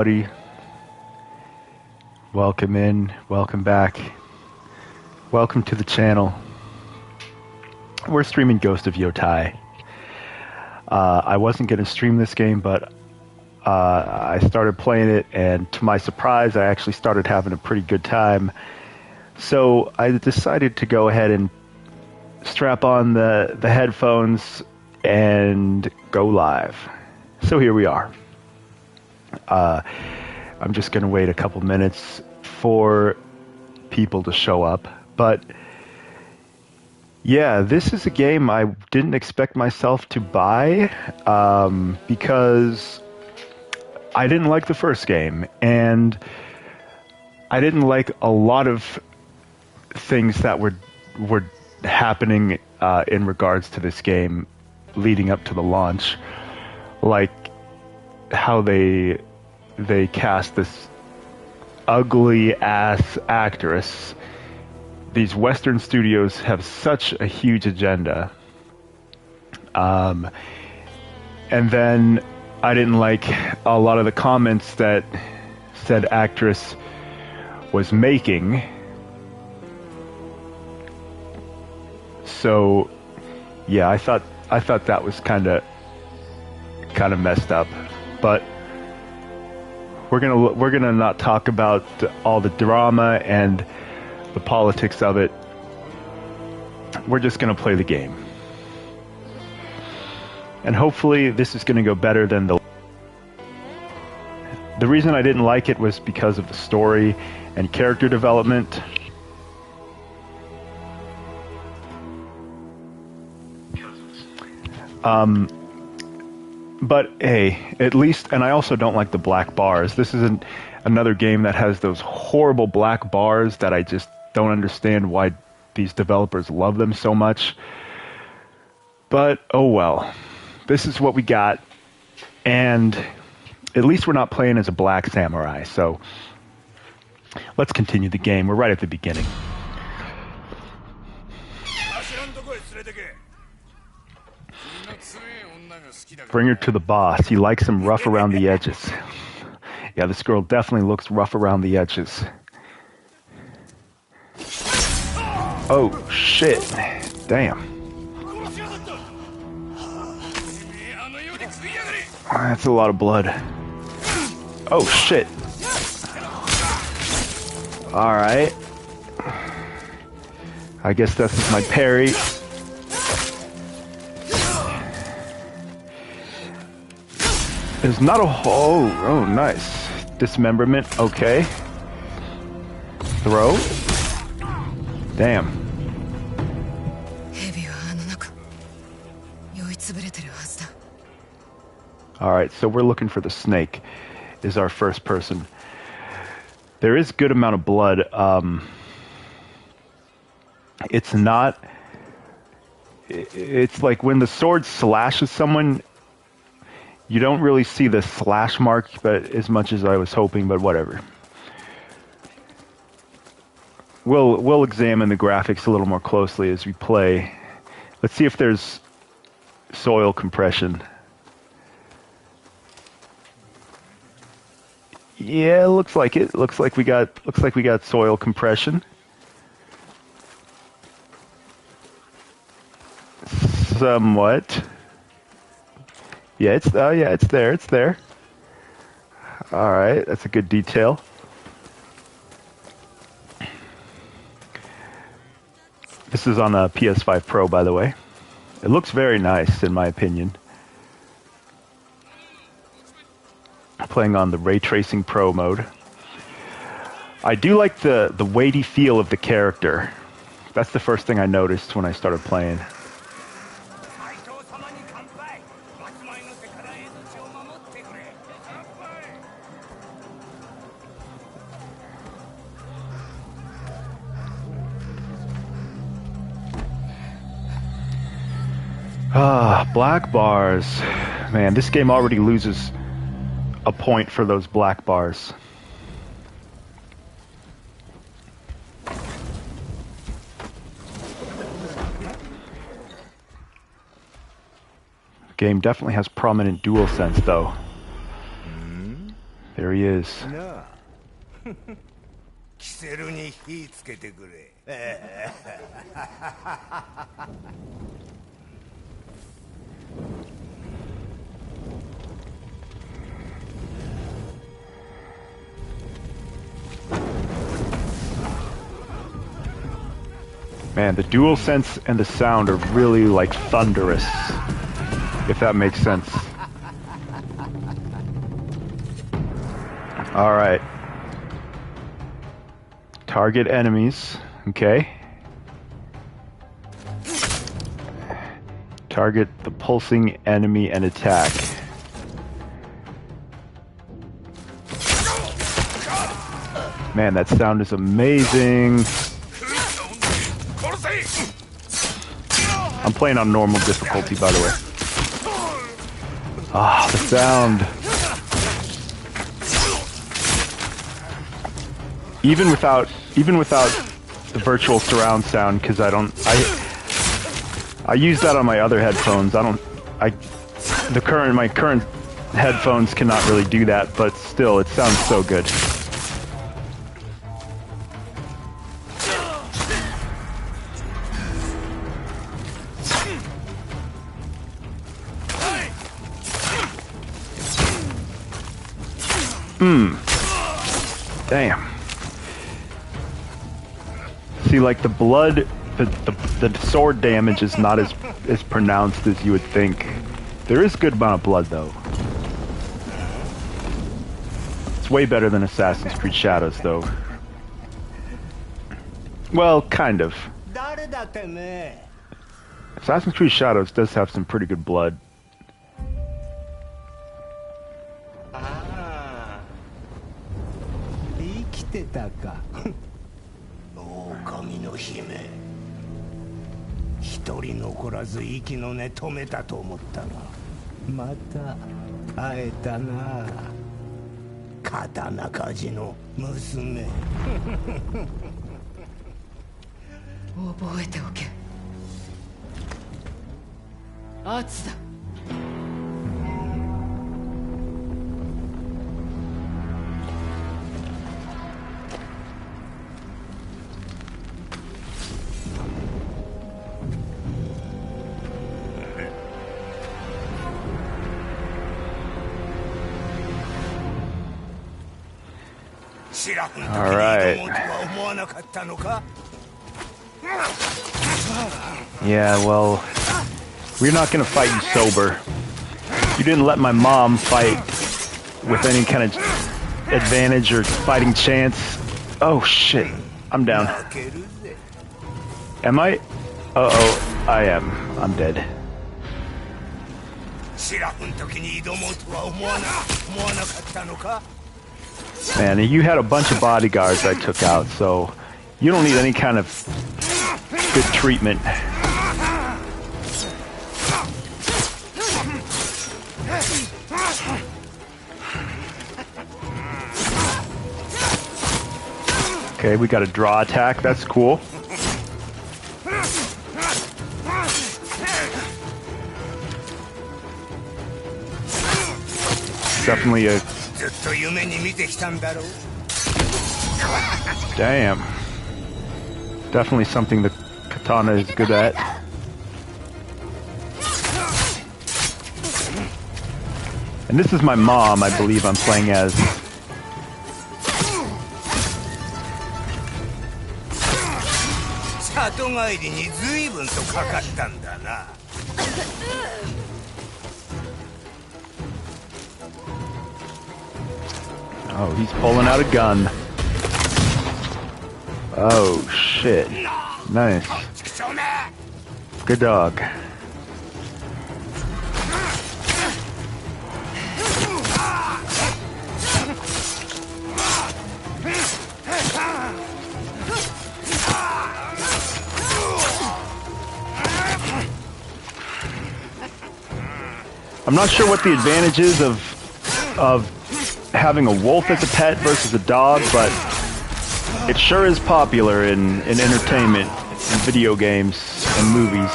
Buddy, welcome in, welcome back, welcome to the channel. We're streaming Ghost of Yotei. I wasn't going to stream this game, but I started playing it, and to my surprise, I actually started having a pretty good time. So I decided to go ahead and strap on the headphones and go live. So here we are. I'm just going to wait a couple minutes for people to show up. But yeah, this is a game I didn't expect myself to buy because I didn't like the first game, and I didn't like a lot of things that were happening in regards to this game leading up to the launch, like how they cast this ugly ass actress. These Western studios have such a huge agenda. And then I didn't like a lot of the comments that said actress was making. So yeah, I thought that was kind of messed up. But we're gonna not talk about all the drama and the politics of it. We're just gonna play the game, and hopefully this is gonna go better than the reason I didn't like it was because of the story and character development. But hey, at least, and I also don't like the black bars. This is another game that has those horrible black bars that I just don't understand why these developers love them so much. But oh well, this is what we got, and at least we're not playing as a black samurai. So let's continue the game. We're right at the beginning. Bring her to the boss. He likes him rough around the edges. Yeah, this girl definitely looks rough around the edges. Oh, shit. Damn. That's a lot of blood. Oh, shit. Alright. I guess that's my parry. There's not a oh, nice. Dismemberment, okay. Throw. Damn. Alright, so we're looking for the snake, is our first person. There is a good amount of blood. It's not... It's like when the sword slashes someone, you don't really see the slash mark, but as much as I was hoping, but whatever. We'll examine the graphics a little more closely as we play. Let's see if there's soil compression. Yeah, looks like it. Looks like we got soil compression. Somewhat. Yeah, it's there. It's there. All right, that's a good detail. This is on a PS5 Pro, by the way. It looks very nice, in my opinion. Playing on the Ray Tracing Pro mode. I do like the weighty feel of the character. That's the first thing I noticed when I started playing. Black bars. Man, this game already loses a point for those black bars. Game definitely has prominent dual sense, though. There he is. Man, the dual sense and the sound are really like thunderous, if that makes sense. Alright. Target enemies. Okay. Target the pulsing enemy and attack. Man, that sound is amazing. I'm playing on normal difficulty, by the way. Ah, the sound. Even without the virtual surround sound, because I use that on my other headphones. My current headphones cannot really do that, but still, it sounds so good. Damn. See, like the blood, the sword damage is not as pronounced as you would think. There is a good amount of blood, though. It's way better than Assassin's Creed Shadows, though. Well, kind of. Assassin's Creed Shadows does have some pretty good blood. Alright. Yeah, well, we're not gonna fight you sober. You didn't let my mom fight with any kind of advantage or fighting chance. Oh shit, I'm down. Am I? Uh-oh, I am. I'm dead. Man, you had a bunch of bodyguards I took out, so you don't need any kind of good treatment. Okay, we got a draw attack. That's cool. Definitely a... Damn. Definitely something the katana is good at. And this is my mom, I believe I'm playing as. Oh, he's pulling out a gun. Oh, shit. Nice. Good dog. I'm not sure what the advantage is of having a wolf as a pet versus a dog, but it sure is popular in entertainment, in video games, and movies.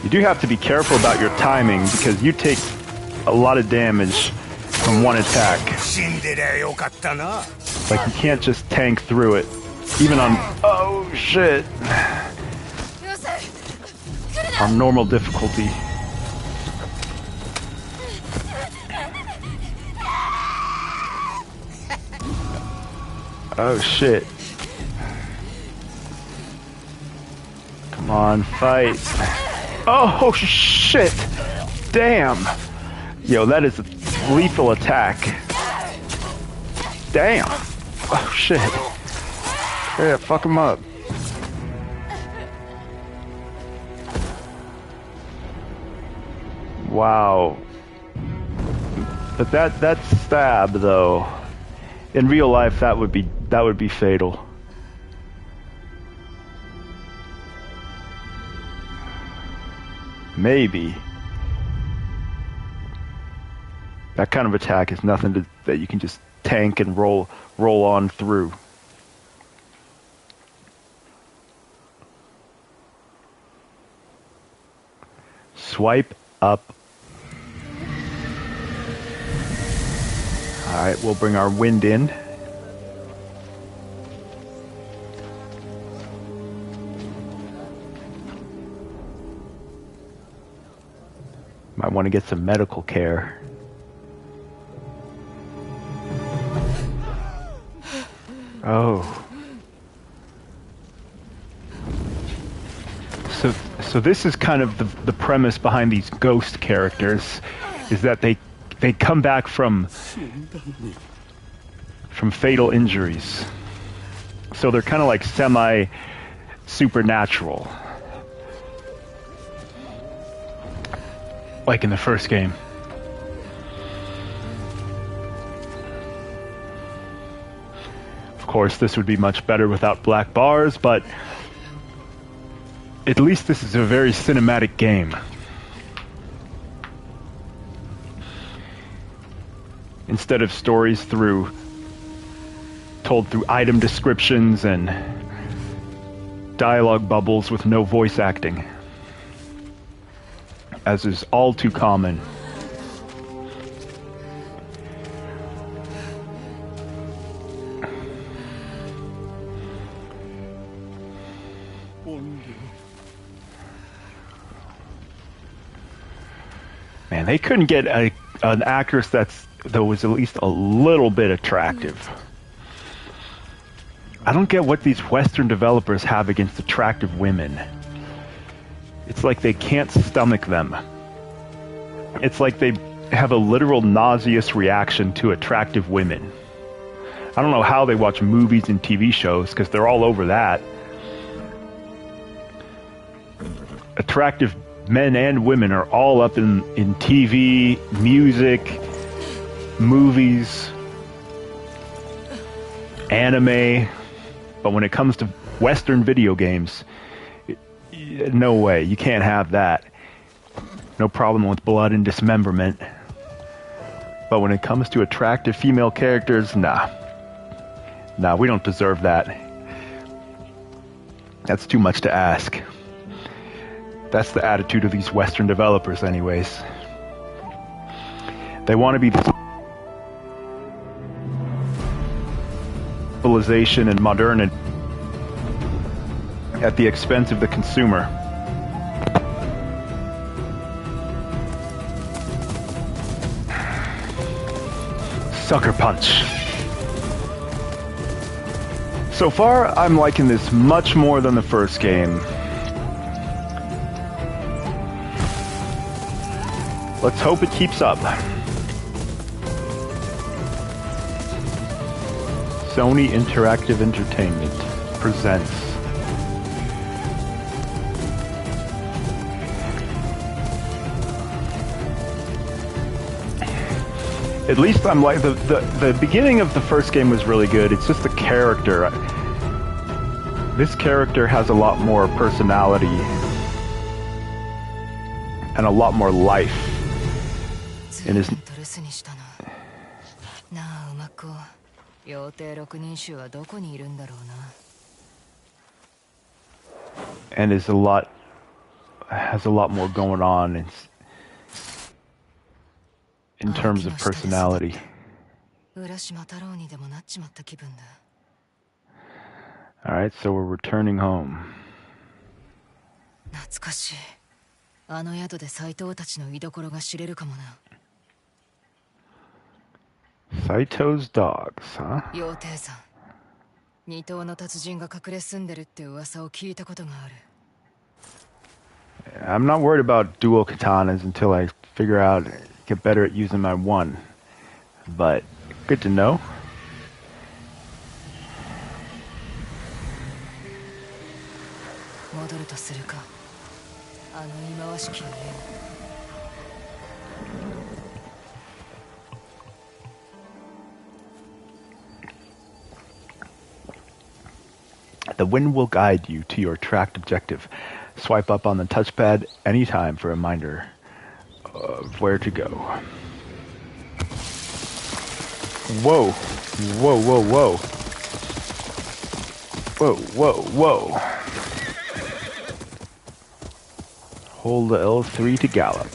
You do have to be careful about your timing because you take a lot of damage from one attack. Like, you can't just tank through it. Even on... Oh, shit. On normal difficulty. Oh, shit. Come on, fight. Oh, shit. Damn. Yo, that is a lethal attack. Damn. Oh, shit. Yeah, fuck him up. Wow. But that stab, though, in real life, that would be fatal. Maybe. That kind of attack is nothing that you can just tank and roll on through. Swipe up. Alright, we'll bring our wind in. Might want to get some medical care. Oh. So this is kind of the premise behind these ghost characters, is that they come back from fatal injuries. So they're kind of like semi-supernatural. Like in the first game. Of course, this would be much better without black bars, but at least this is a very cinematic game. Instead of stories told through item descriptions and dialogue bubbles with no voice acting, as is all too common. Man, they couldn't get an actress that was at least a little bit attractive. I don't get what these Western developers have against attractive women. It's like they can't stomach them. It's like they have a literal nauseous reaction to attractive women. I don't know how they watch movies and TV shows, because they're all over that. Attractive men and women are all up in TV, music, movies, anime. But when it comes to Western video games, no way. You can't have that. No problem with blood and dismemberment. But when it comes to attractive female characters, nah. Nah, we don't deserve that. That's too much to ask. That's the attitude of these Western developers anyways. They want to be the civilization and modernity at the expense of the consumer. Sucker punch. So far, I'm liking this much more than the first game. Let's hope it keeps up. Sony Interactive Entertainment presents at least I'm like the beginning of the first game was really good. It's just the character. This character has a lot more personality and a lot more life in his and is a lot has a lot more going on in terms of personality. Alright, so we're returning home. Saito's dogs, huh? I'm not worried about dual katanas until I figure out, get better at using my one. But, good to know. The wind will guide you to your tracked objective. Swipe up on the touchpad anytime for a reminder of where to go. Whoa. Whoa, whoa, whoa. Whoa, whoa, whoa. Hold the L3 to gallop.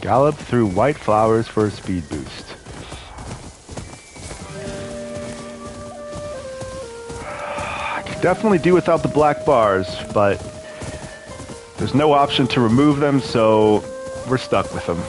Gallop through white flowers for a speed boost. I could definitely do without the black bars, but there's no option to remove them, so we're stuck with them.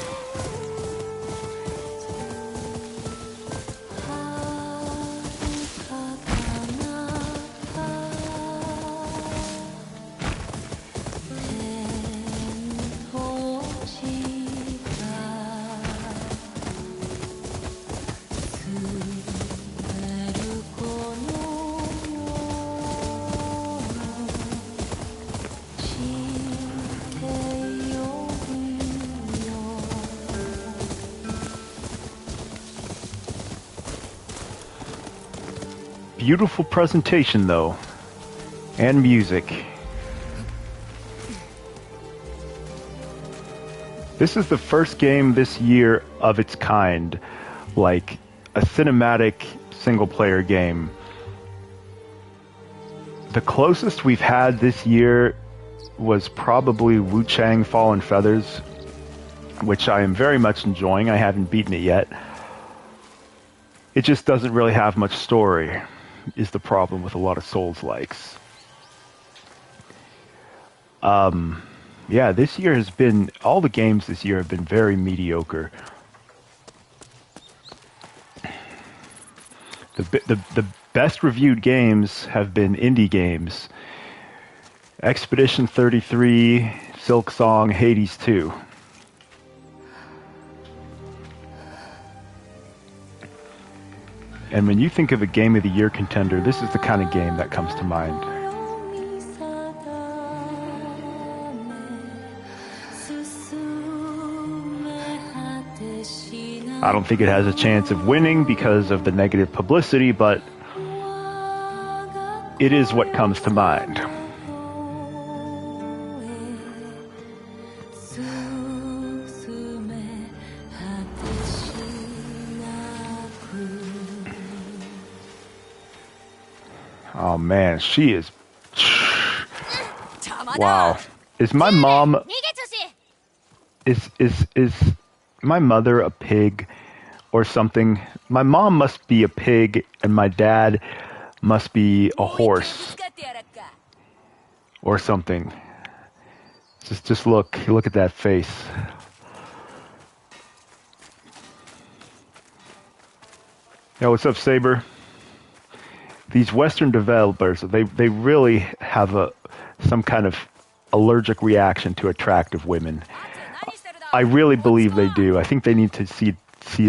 Beautiful presentation, though, and music. This is the first game this year of its kind, like a cinematic single-player game. The closest we've had this year was probably Wu Chang Fallen Feathers, which I am very much enjoying. I haven't beaten it yet. It just doesn't really have much story, is the problem with a lot of Souls-likes. Yeah, this year has been, all the games this year have been very mediocre. The best reviewed games have been indie games. Expedition 33, Silk Song, Hades 2. And when you think of a Game of the Year contender, this is the kind of game that comes to mind. I don't think it has a chance of winning because of the negative publicity, but it is what comes to mind. Oh man, she is... Wow. Is my mom... Is my mother a pig or something? My mom must be a pig and my dad must be a horse or something. Just look at that face. Yo, what's up, Saber? These Western developers, they really have some kind of allergic reaction to attractive women. I really believe they do. I think they need to see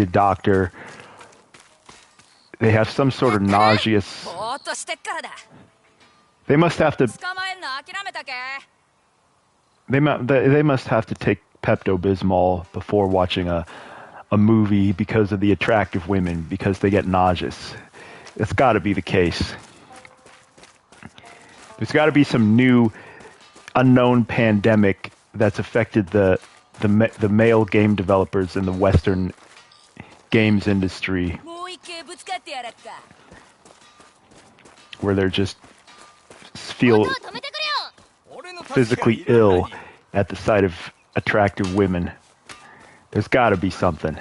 a doctor. They have some sort of nauseous... They must have to... They must have to take Pepto-Bismol before watching a movie because of the attractive women, because they get nauseous. It's got to be the case. There's got to be some new unknown pandemic that's affected the male game developers in the Western games industry, where they're just feel physically ill at the sight of attractive women. There's gotta be something.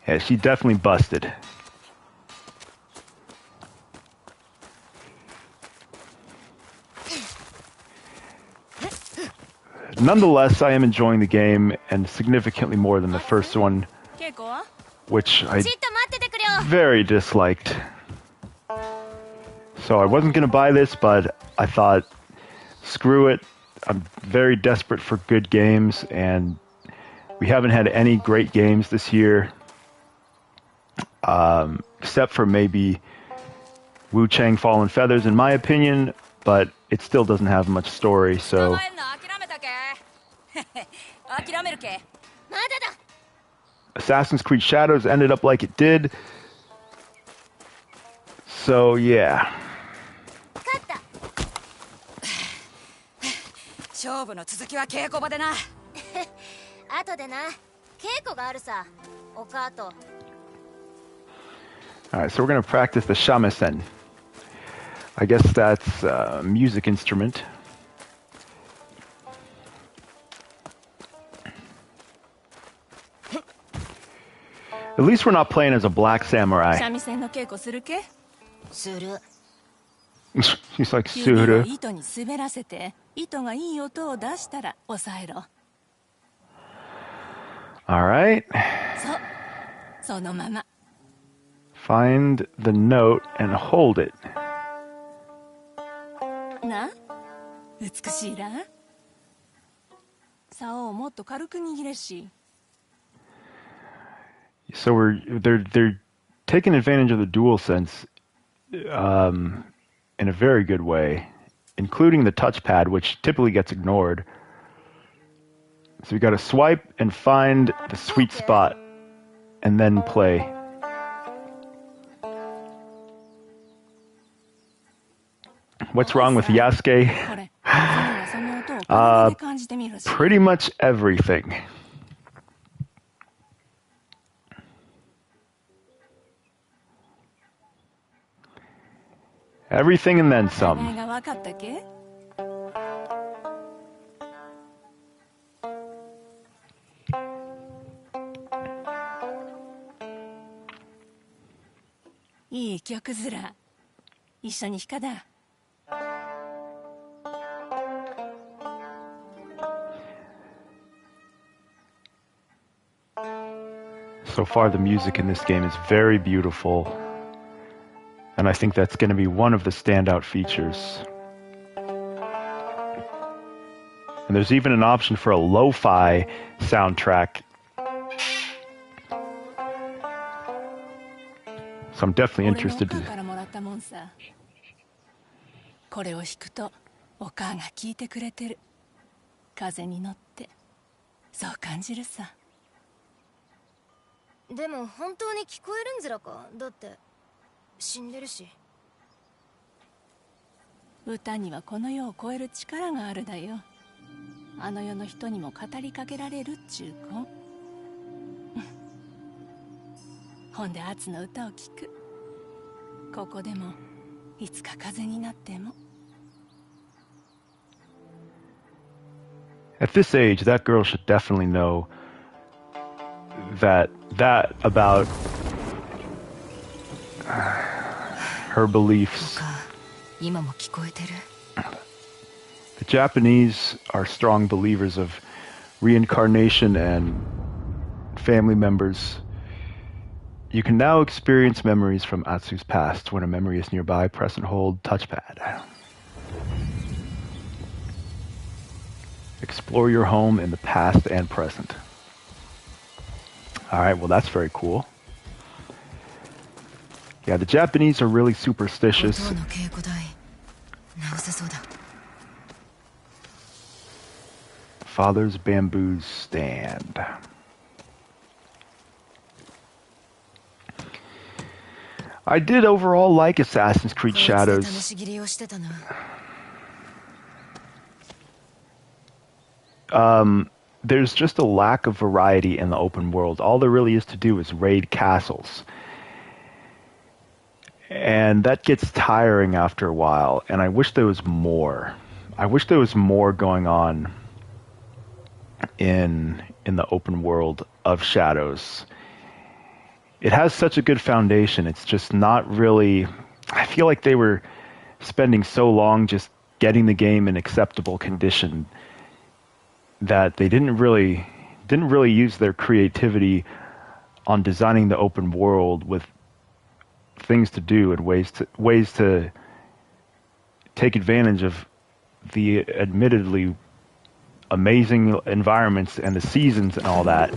Yeah, she definitely busted. Nonetheless, I am enjoying the game, and significantly more than the first one, which I very disliked. So I wasn't going to buy this, but I thought, screw it. I'm very desperate for good games, and we haven't had any great games this year, except for maybe Wu Chang Fallen Feathers, in my opinion, but it still doesn't have much story, so... Assassin's Creed Shadows ended up like it did, so yeah. Alright, so we're going to practice the shamisen. I guess that's a music instrument. At least we're not playing as a black samurai. She's like, Suru. Alright. Find the note and hold it. So they're taking advantage of the DualSense in a very good way, including the touchpad, which typically gets ignored. So we got to swipe and find the sweet spot, and then play. What's wrong with Yasuke? Pretty much everything. Everything and then some. So far, the music in this game is very beautiful, and I think that's going to be one of the standout features. And there's even an option for a lo-fi soundtrack. So I'm definitely interested to... At this age, that girl should definitely know that about her beliefs. The Japanese are strong believers of reincarnation and family members. You can now experience memories from Atsu's past. When a memory is nearby, press and hold touchpad. Explore your home in the past and present. Alright, well that's very cool. Yeah, the Japanese are really superstitious. Father's bamboo stand. I did overall like Assassin's Creed Shadows. There's just a lack of variety in the open world. All there really is to do is raid castles. And that gets tiring after a while, and I wish there was more. I wish there was more going on in the open world of Shadows. It has such a good foundation. It's just not really... I feel like they were spending so long just getting the game in acceptable condition that they didn't really use their creativity on designing the open world with things to do and ways to take advantage of the admittedly amazing environments and the seasons and all that.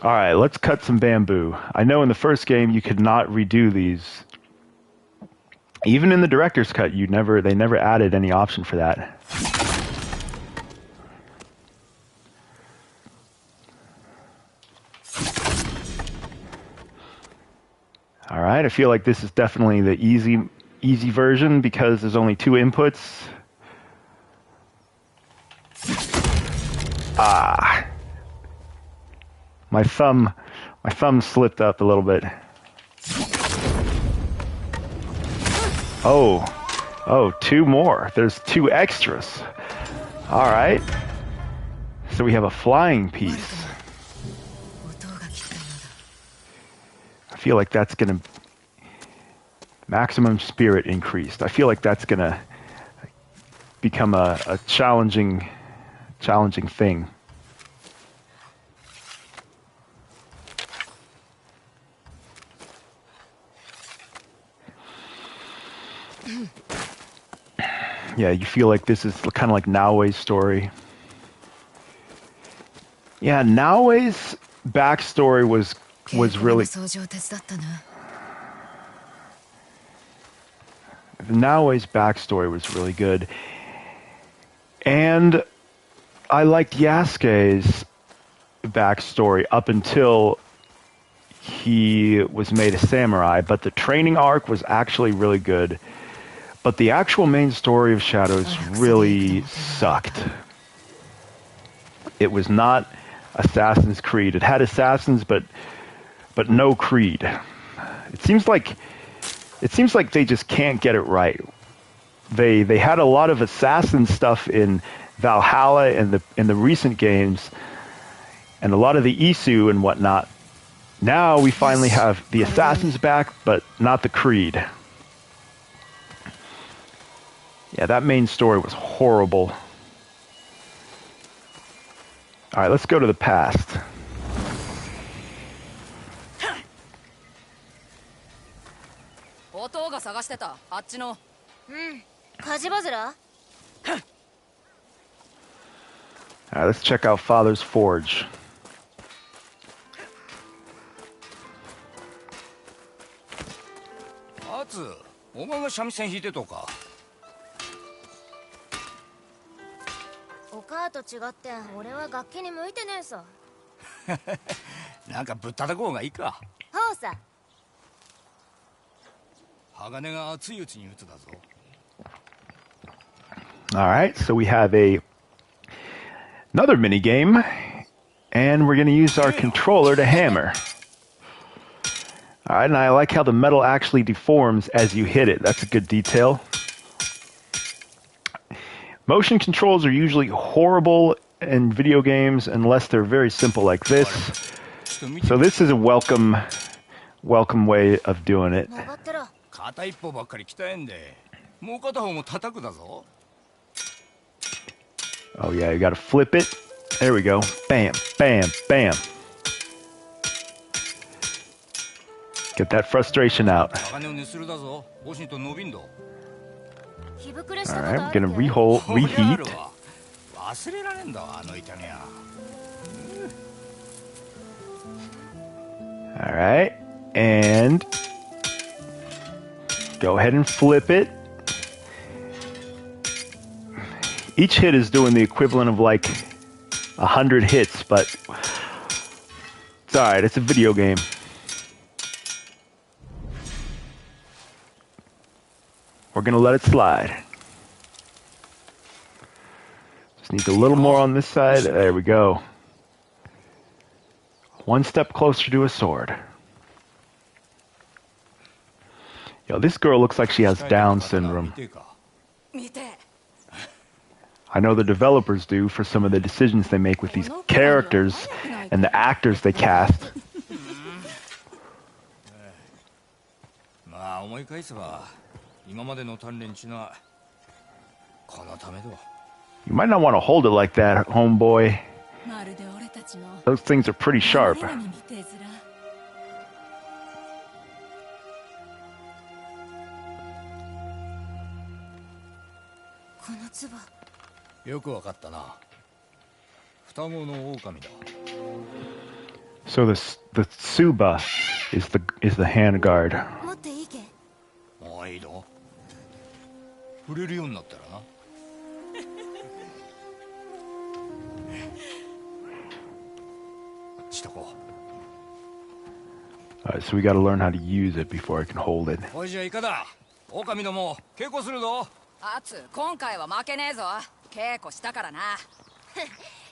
All right, let's cut some bamboo. I know in the first game you could not redo these. Even in the director's cut, they never added any option for that. All right, I feel like this is definitely the easy version because there's only 2 inputs. Ah. My thumb slipped up a little bit. Oh, 2 more. There's 2 extras. All right. So we have a flying piece. I feel like that's going to... Maximum spirit increased. I feel like that's going to become a challenging thing. Yeah, you feel like this is kind of like Naoe's story. Yeah, Naoe's backstory was really... Naoe's backstory was really good. And I liked Yasuke's backstory up until he was made a samurai, but the training arc was actually really good. But the actual main story of Shadows really sucked. It was not Assassin's Creed. It had assassins, but no Creed. It seems like they just can't get it right. They had a lot of assassin stuff in Valhalla and in the recent games, and a lot of the Isu and whatnot. Now we finally have the assassins back, but not the Creed. Yeah, that main story was horrible. All right, let's go to the past. All right, let's check out Father's Forge. All right, so we have another mini game, and we're going to use our controller to hammer. All right, and I like how the metal actually deforms as you hit it. That's a good detail. Motion controls are usually horrible in video games unless they're very simple like this. So this is a welcome way of doing it. Oh yeah, you gotta flip it. There we go. Bam, bam, bam. Get that frustration out. Alright, we're gonna reheat. Alright, and go ahead and flip it. Each hit is doing the equivalent of like 100 hits, but it's alright, it's a video game. We're gonna let it slide. Just need a little more on this side. There we go. One step closer to a sword. Yo, this girl looks like she has Down syndrome. I know the developers do for some of the decisions they make with these characters and the actors they cast. You might not want to hold it like that, homeboy. Those things are pretty sharp. So the Tsuba is the hand guard. Alright, so we gotta learn how to use it before I can hold it. アツ、今回は負けねえぞ。稽古したからな。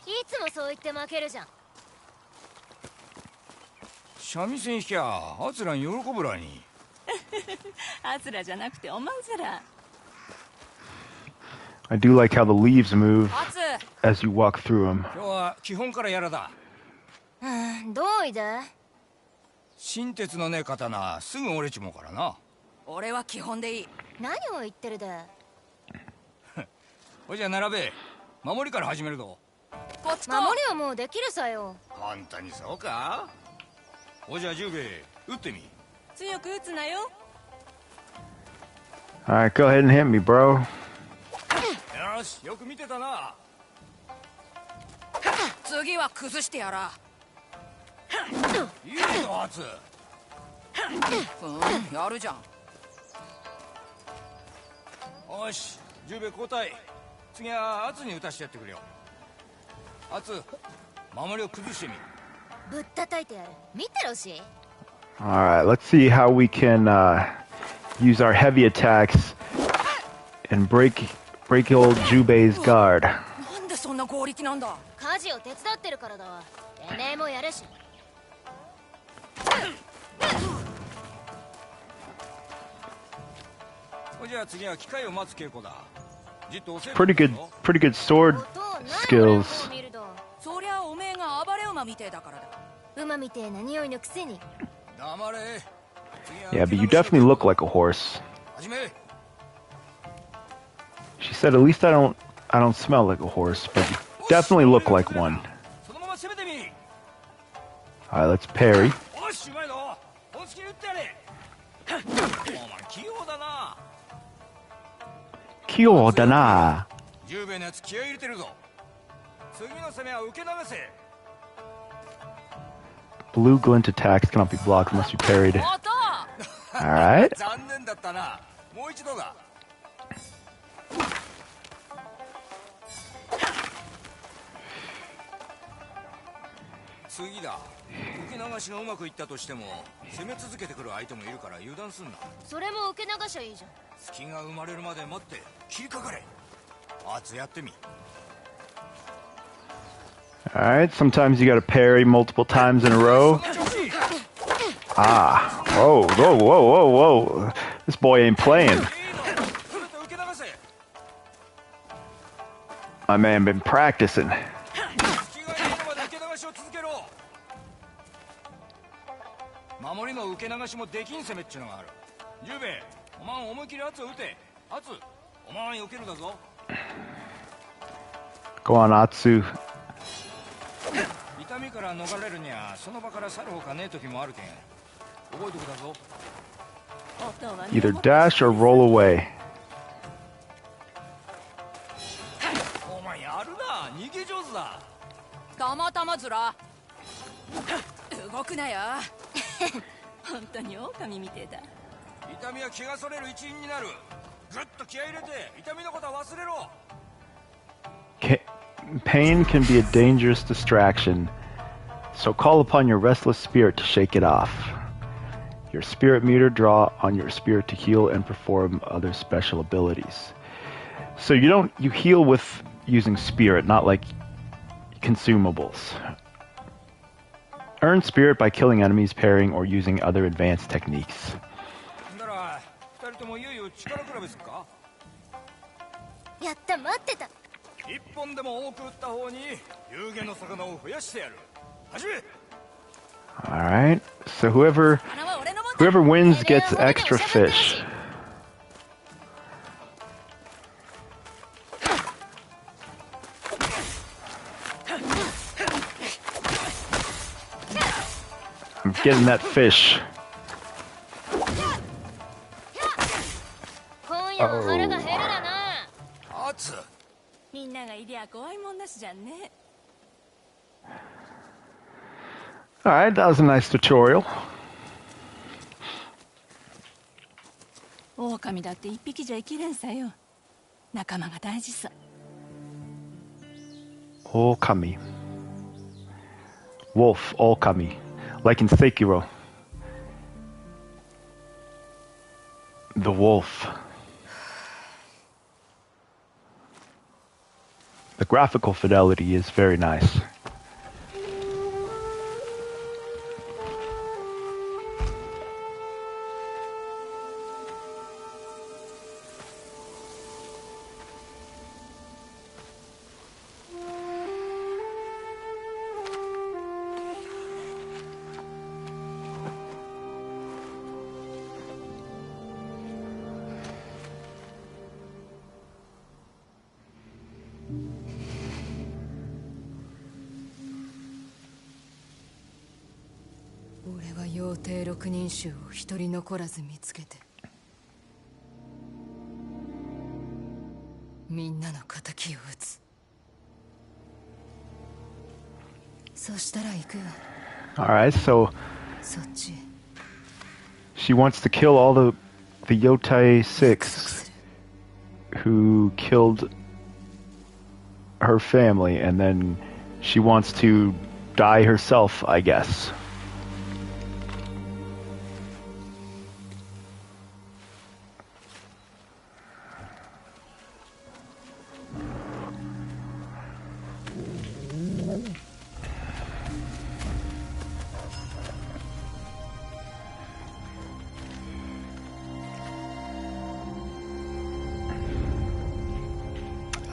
いつもそう言って負けるじゃん。三味線弾きゃ、アツらに喜ぶらに。アツらじゃなくておまんざら。I do like how the leaves move as you walk through them. 今日は基本からやらだ。どういで？新鉄のね刀、すぐ折れちもうからな。俺は基本でいい。何を言ってるで？ほいじゃ並べ。守りから始めるぞ。こっち守りはもうできるさよ。本当にそうか？ほいじゃ十兵衛、撃ってみ。強く撃つなよ。Alright, go ahead and hit me, bro. よし、よく見てたな。次は崩してやら。いいぞ、アツ。やるじゃん。よし、十兵衛交代。次はアツに撃たしてやってくれよ。アツ、守りを崩してみ。ぶったたいてやる。見てろし。Alright, let's see how we can use our heavy attacks and break old Jubei's guard. なんでそんな強力なんだ。家事を手伝ってるからだわ。てめえもやるし。じゃあ次は機械を待つ稽古だ。Pretty good sword skills. そりゃおめえが暴れ馬みてえだからだ。馬みてえな匂いのくせに。黙れ。Yeah, but you definitely look like a horse. She said, "At least I don't smell like a horse, but you definitely look like one." All right, let's parry. 器用だな。十兵衛のやつ気合い入れてるぞ。次の攻めは受け流せ。Blue glint attacks cannot be blocked unless you parried. Alright. 残念だったな。もう一度だ。次だ。受け流しがうまくいったとしても攻め続けてくる相手もいるから油断すんな。それも受け流しゃいいじゃん。隙が生まれるまで待って切りかかれ。圧やってみ。Alright, sometimes you gotta parry multiple times in a row. Ah. Whoa, whoa, whoa, whoa, whoa. This boy ain't playing. My man been practicing. 守りの受け流しもできん攻めっちゅうのがある。十兵衛、おまん思いっきり圧を撃て。圧、おまん避けるだぞ。Go on, Atsu. 痛みから逃れるにはその場から去るほかねえ時もあるけん。覚えてくだぞ。Either dash or roll away. お前やるな。逃げ上手だ。たまたまずら。動くなよ。本当に狼みてえだ。痛みは気がそれる一因になる。ぐっと気合い入れて痛みのことは忘れろ。Pain can be a dangerous distraction, so call upon your restless spirit to shake it off. Your spirit meter, draw on your spirit to heal and perform other special abilities. So you heal with using spirit, not like consumables. Earn spirit by killing enemies, parrying, or using other advanced techniques. 力比べすっか。やった、待ってた。一本でも多く撃った方に有限の魚を増やしてやる。始め。 All right. So whoever wins gets extra fish. I'm getting that fish. All right, that was a nice tutorial. 狼だって一匹じゃ生きれんさよ。仲間が大事さ。Okami. Wolf, Okami. Like in Sekiro. The wolf. The graphical fidelity is very nice. Yotei 6人衆を一人残らず見つけて、みんなの仇を討つ。そしたら行くよ。 Alright, so そっち。 she wants to kill all the Yotei 6 who killed her family, and then she wants to die herself, I guess.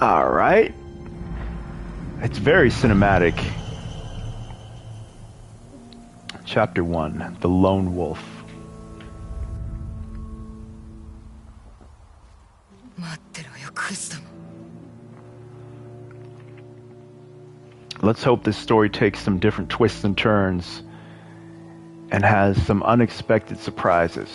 All right. It's very cinematic. Chapter 1, The Lone Wolf. Let's hope this story takes some different twists and turns and has some unexpected surprises.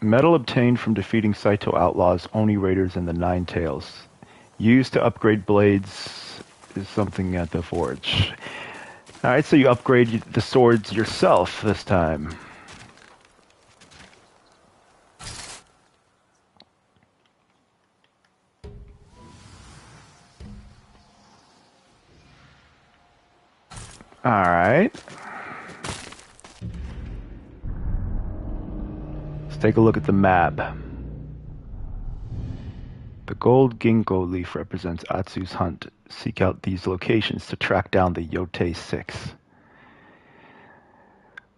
Metal obtained from defeating Saito outlaws, Oni raiders, and the Nine Tails. Used to upgrade blades is something at the forge. Alright, so you upgrade the swords yourself this time. Alright. Let's take a look at the map. The gold ginkgo leaf represents Atsu's hunt. Seek out these locations to track down the Yotei 6.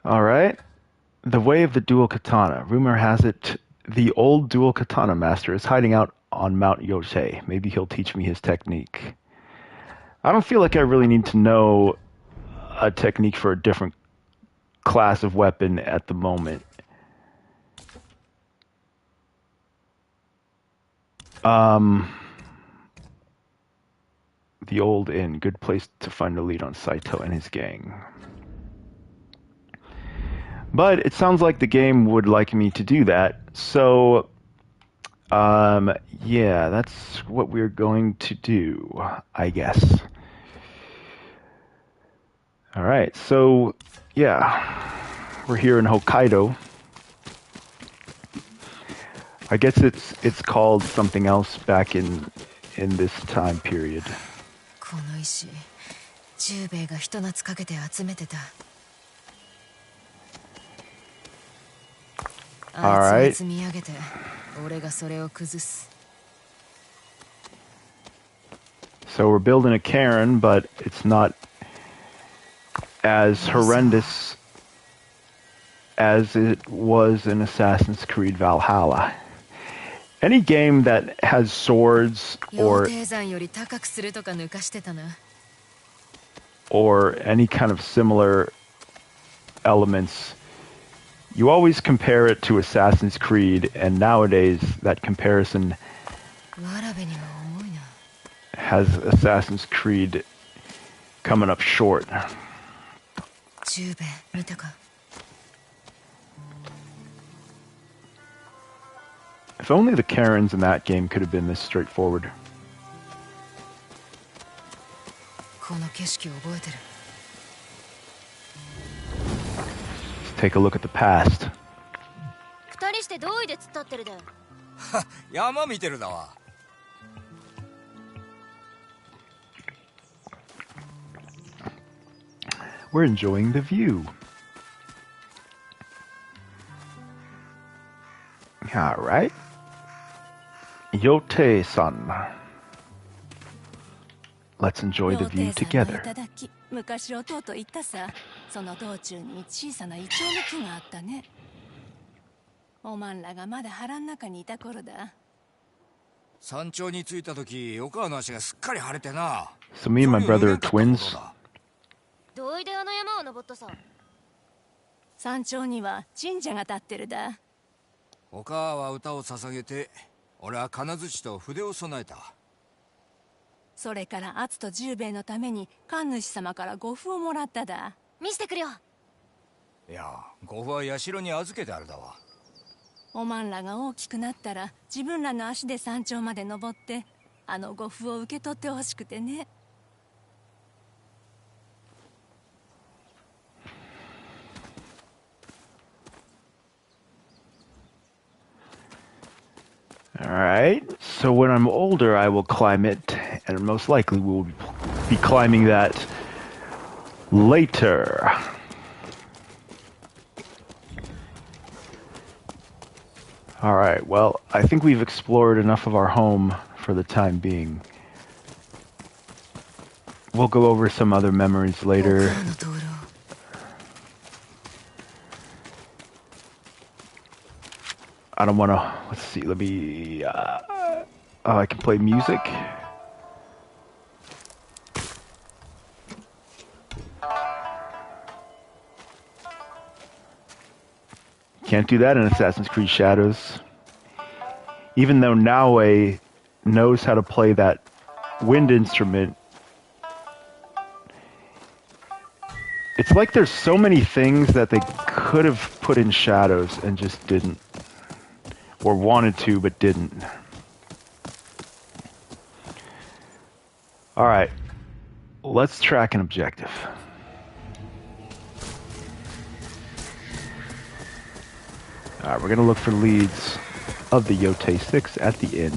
Alright. The way of the dual katana. Rumor has it the old dual katana master is hiding out on Mount Yotei. Maybe he'll teach me his technique. I don't feel like I really need to know a technique for a different class of weapon at the moment. The Old Inn, good place to find a lead on Saito and his gang. But it sounds like the game would like me to do that, so yeah, that's what we're going to do, I guess. Alright, so yeah, we're here in Hokkaido. I guess it's called something else back in this time period. Alright. So we're building a cairn, but it's not as horrendous as it was in Assassin's Creed Valhalla. Any game that has swords or any kind of similar elements, you always compare it to Assassin's Creed, and nowadays that comparison has Assassin's Creed coming up short. If only the cairns in that game could have been this straightforward. Let's take a look at the past. We're enjoying the view. All right. Yotei-san. Let's enjoy the view together. 昔弟言ったさ、その道中に小さなイチョウの木があったね。おまんらがまだ腹の中にいた頃だ。山頂に着いた時、お母の足がすっかり腫れてな。So me and my brother are twins. どういであの山を登ったさ。山頂には神社が立ってるだ。お母は歌を捧げて、俺は金槌と筆を備えた。それからアツと十兵衛のために神主様から呉服をもらっただ。見せてくれよ。いや、呉服は社に預けてあるだわ。おまんらが大きくなったら自分らの足で山頂まで登ってあの呉服を受け取ってほしくてね。Alright, so when I'm older I will climb it, and most likely we will be climbing that later. Alright, well, I think we've explored enough of our home for the time being. We'll go over some other memories later. I don't want to, let's see, let me, I can play music. Can't do that in Assassin's Creed Shadows. Even though Naue knows how to play that wind instrument, it's like there's so many things that they could have put in Shadows and just didn't. Or wanted to, but didn't. Alright. Let's track an objective. Alright, we're going to look for leads of the Yotei 6 at the inn.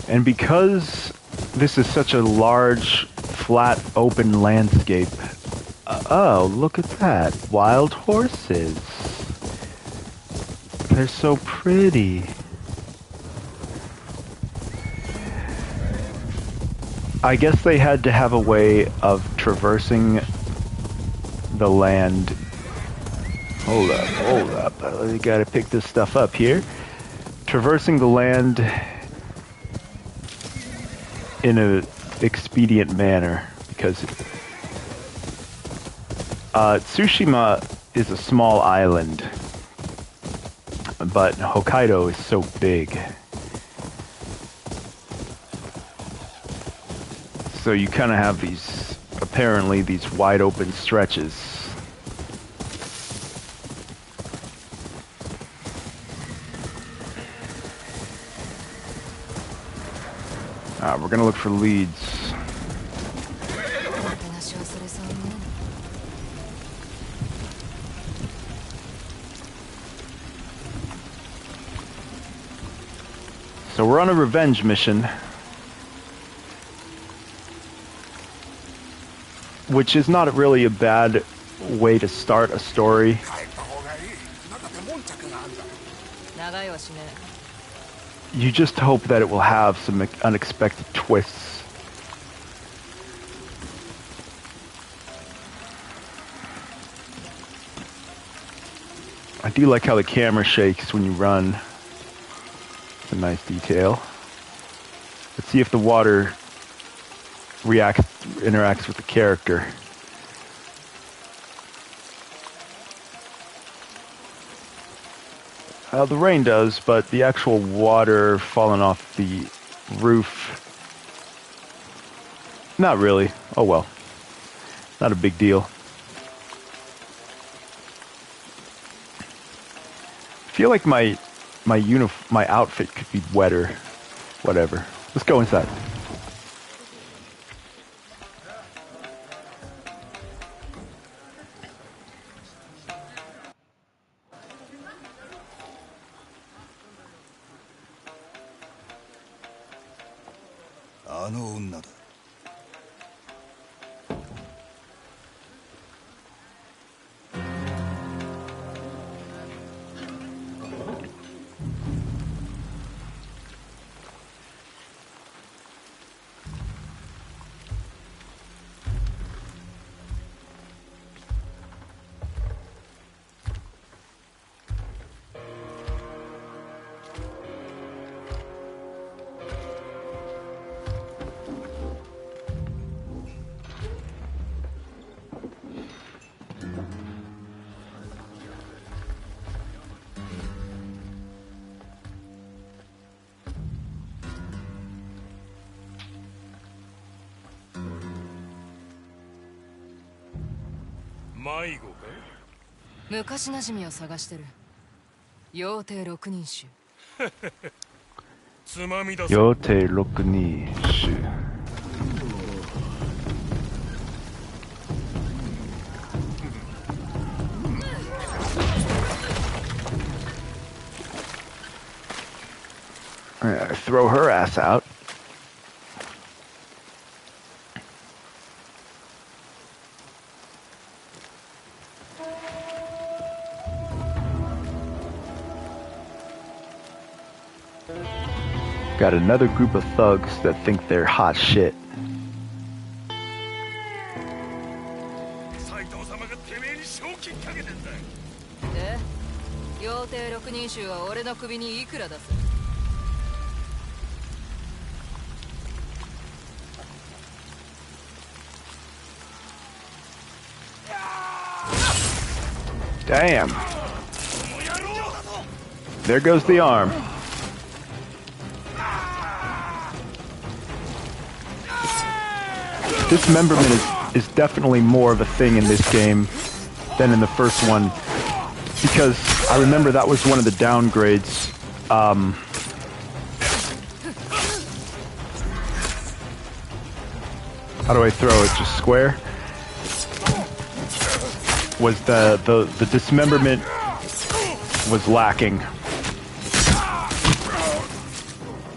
And because this is such a large, flat, open landscape, oh, look at that. Wild horses. They're so pretty. I guess they had to have a way of traversing the land. Hold up. We gotta pick this stuff up here. Traversing the land in an expedient manner, because Tsushima is a small island, but Hokkaido is so big. So you kind of have these, apparently, these wide open stretches. We're gonna look for leads. So we're on a revenge mission, which is not really a bad way to start a story. you just hope that it will have some unexpected twists. I do like how the camera shakes when you run. It's a nice detail. Let's see if the water interacts with the character. The rain does, but the actual water falling off the roof, not really. Oh well, not a big deal. I feel like my outfit could be wetter. Whatever. Let's go inside.昔なじみを探してる。妖帝六人衆。Yotei 六人衆。I throw her ass out. Got another group of thugs that think they're hot shit. で、妖帝六人衆は俺の首にいくら出す？Damn. There goes the arm. Dismemberment is definitely more of a thing in this game than in the first one, because I remember that was one of the downgrades. How do I throw it? Just square? Was the dismemberment was lacking.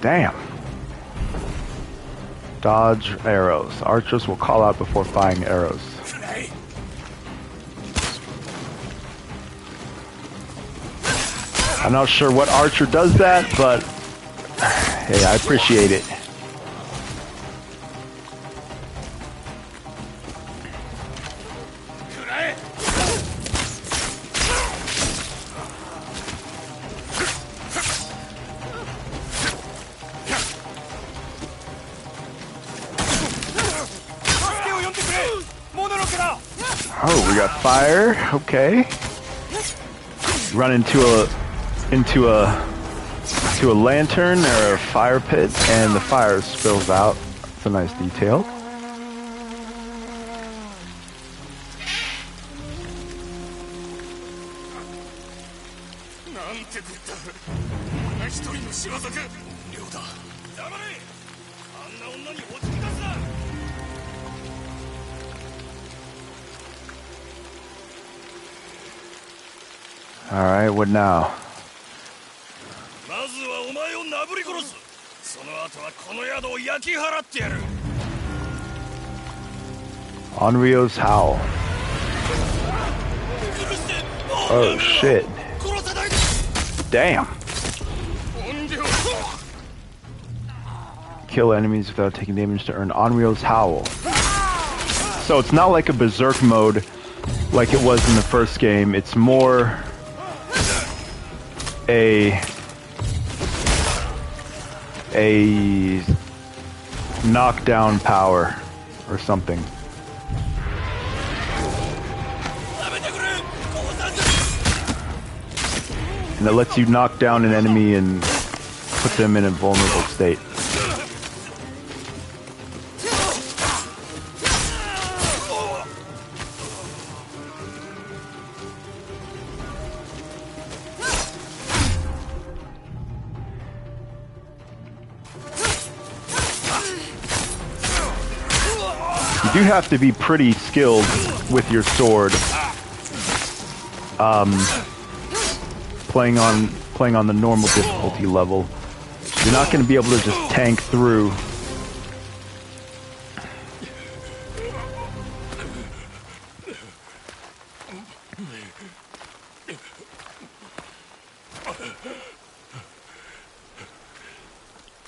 Damn. Dodge arrows. Archers will call out before firing arrows. I'm not sure what archer does that, but hey, I appreciate it. Oh, we got fire. Okay. Run into a lantern or a fire pit, and the fire spills out. That's a nice detail. Alright, what now? Onryo's howl. Oh shit. Damn. kill enemies without taking damage to earn Onryo's Howl. So it's not like a berserk mode like it was in the first game. It's more a knockdown power or something. And it lets you knock down an enemy and put them in a vulnerable state. You do have to be pretty skilled with your sword. Playing on the normal difficulty level. You're not going to be able to just tank through.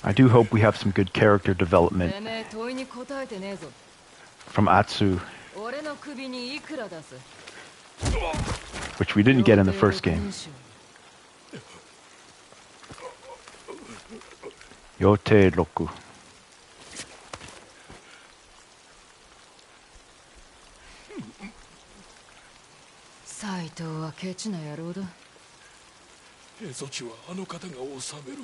I do hope we have some good character development from Atsu, which we didn't get in the first game. Yotei Roku. Saito はケチな野郎だ。蝦夷地はあの方が治める。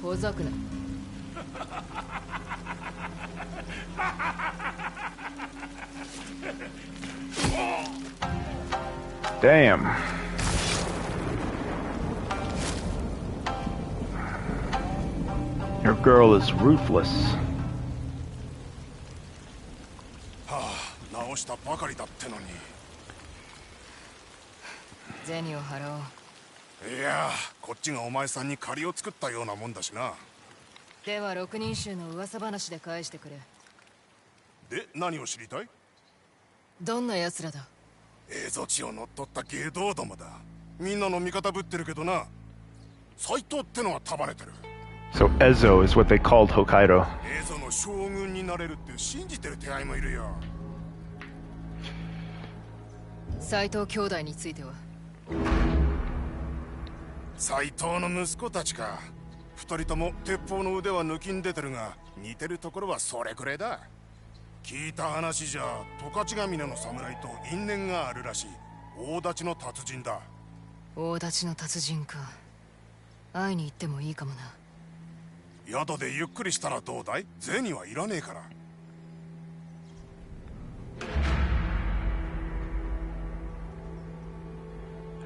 ほざくな。Damn. Your girl is ruthless. 直したばかりだってのに。銭を払おう。いや、こっちがお前さんに借りを作ったようなもんだしな。では六人衆の噂話で返してくれ。で、何を知りたい？どんな奴らだ？蝦夷地を乗っ取った外道どもだ。みんなの味方ぶってるけどな。斎藤ってのは束ねてる。So Ezo is what they called Hokkaido. 蝦夷の将軍になれるって信じてる手合いもいるよ。斎藤兄弟については？斎藤の息子たちか。二人とも鉄砲の腕は抜きん出てるが、似てるところはそれくらいだ。聞いた話じゃ、十勝ヶ峰の侍と因縁があるらしい。大立ちの達人だ。大立ちの達人か。会いに行ってもいいかもな。宿でゆっくりしたらどうだい？銭はいらねえから。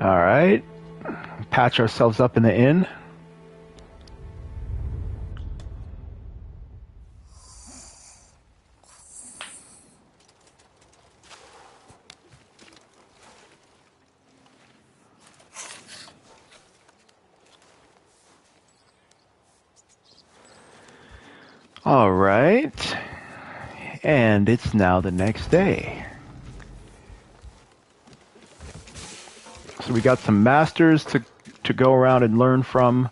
All right. Patch ourselves up in the inn. All right. And it's now the next day. So we got some masters to go around and learn from.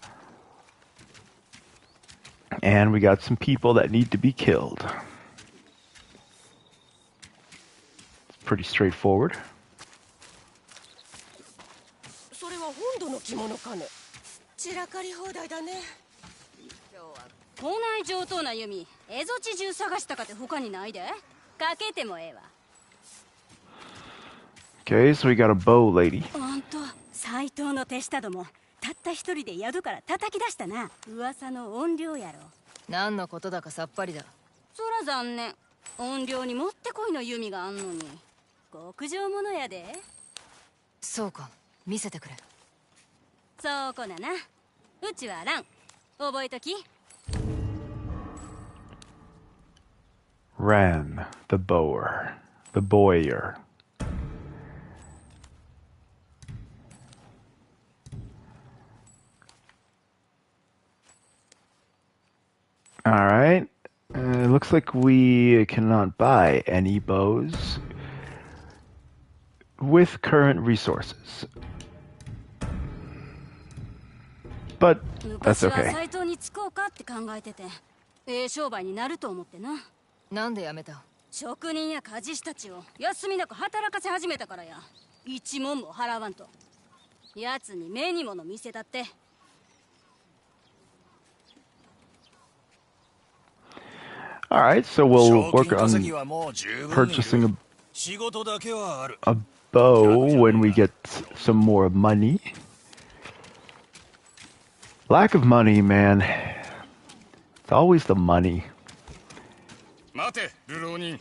And we got some people that need to be killed. It's pretty straightforward. それは本土の着物かね。散らかり放題だね。今日は校内上等な弓、蝦夷地中探したかって他にないで。かけてもええわ。Okay, so we got a bow lady. ほんと、斎藤の手下ども、たった一人で宿から叩き出したな。噂の怨霊やろ。何のことだかさっぱりだ。そら残念。怨霊にもってこいの弓があんのに。極上物やで。そうか、見せてくれ。そうこなな。うちはラン。覚えとき。Ran, the bower, the boyer. All right. It looks like we cannot buy any bows with current resources. but that's 昔は okay. 斎藤につこうかって考えてて、商売になると思ってな。なんで辞めた？職人や家事師たちを休みなく働かせ始めたからや。一文も払わんと。奴に目に物見せたって。All right, so we'll work on purchasing a bow when we get some more money. Lack of money, man. It's always the money. 待て、流浪人。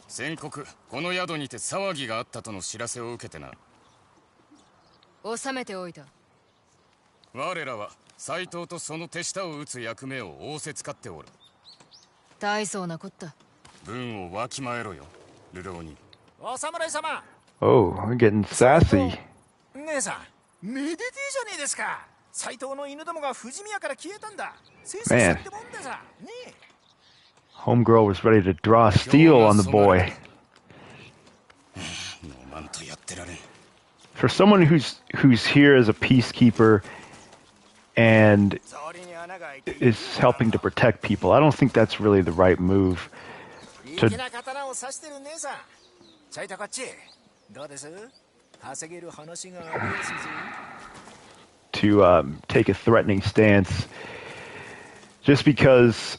先刻、この宿にて騒ぎがあったとの知らせを受けてな。収めておいた。我らは斎藤とその手下を打つ役目を仰せつかっておる。大層なこった。軍をわきまえろよ、流浪人。お侍様。Oh, we're getting sassy. 姉さん、めでてえじゃねえですか。斎藤の犬どもが富士宮から消えたんだ。せいせいさってもんださ。ねえ。Homegirl was ready to draw steel on the boy. For someone who's here as a peacekeeper and is helping to protect people, I don't think that's really the right move to take a threatening stance just because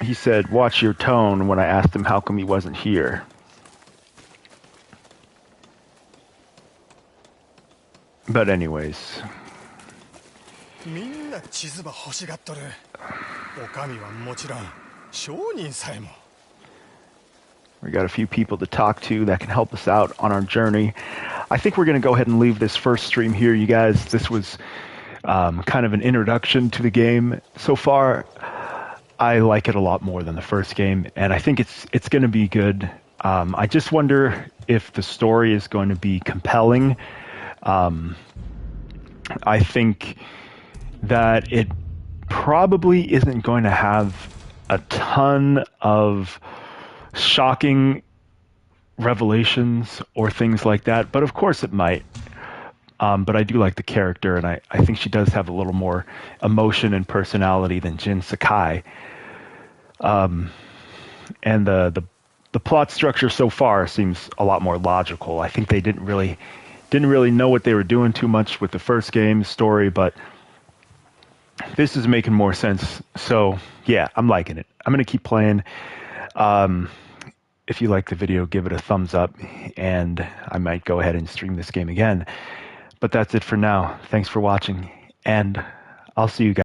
he said, "Watch your tone," when I asked him how come he wasn't here. But anyways. みんな地図ば欲しがっとる。お上はもちろん、商人さえも。We got a few people to talk to that can help us out on our journey. I think we're going to go ahead and leave this first stream here, you guys. This was kind of an introduction to the game. So far, I like it a lot more than the first game, and I think it's going to be good. I just wonder if the story is going to be compelling. I think that it probably isn't going to have a ton of shocking revelations or things like that, but of course it might. But I do like the character, and I think she does have a little more emotion and personality than Jin Sakai. And the plot structure so far seems a lot more logical. I think they didn't really know what they were doing too much with the first game's story, but this is making more sense. So yeah, I'm liking it. I'm going to keep playing. If you like the video, give it a thumbs up, and I might go ahead and stream this game again. But that's it for now. Thanks for watching, and I'll see you guys.